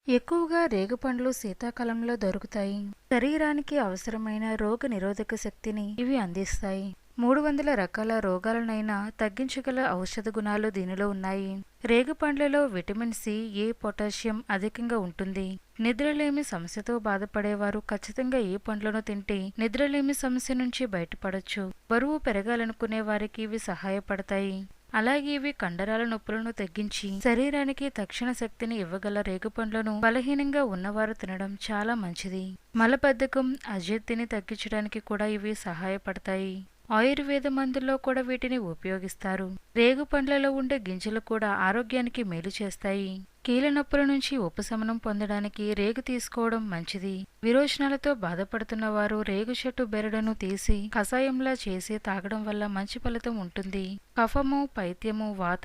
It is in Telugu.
ఎక్కువగా రేగుపండ్లు శీతాకాలంలో దొరుకుతాయి. శరీరానికి అవసరమైన రోగ నిరోధక శక్తిని ఇవి అందిస్తాయి. 300 రకాల రోగాలనైనా తగ్గించగల ఔషధ గుణాలు దీనిలో ఉన్నాయి. రేగుపండ్లలో విటమిన్ సి, ఏ, పొటాషియం అధికంగా ఉంటుంది. నిద్రలేమి సమస్యతో బాధపడేవారు ఖచ్చితంగా ఈ పండ్లను తింటే నిద్రలేమి సమస్య నుంచి బయటపడొచ్చు. బరువు పెరగాలనుకునే వారికి ఇవి సహాయపడతాయి. అలాగే ఇవి కండరాల నొప్పులను తగ్గించి శరీరానికి తక్షణ శక్తిని ఇవ్వగల రేగుపండ్లను బలహీనంగా ఉన్నవారు తినడం చాలా మంచిది. మలబద్ధకం, అజీర్తిని తగ్గించడానికి కూడా ఇవి సహాయపడతాయి. ఆయుర్వేద మందుల్లో కూడా వీటిని ఉపయోగిస్తారు. రేగుపండ్లలో ఉండే గింజలు కూడా ఆరోగ్యానికి మేలు చేస్తాయి. కీళ్ళ నొప్పుల నుంచి ఉపశమనం పొందడానికి రేగు తీసుకోవడం మంచిది. విరోచనాలతో బాధపడుతున్న వారు రేగు చెట్టు బెరడును తీసి కషాయంలా చేసి తాగడం వల్ల మంచి ఫలితం ఉంటుంది. కఫము, పైత్యము, వాతం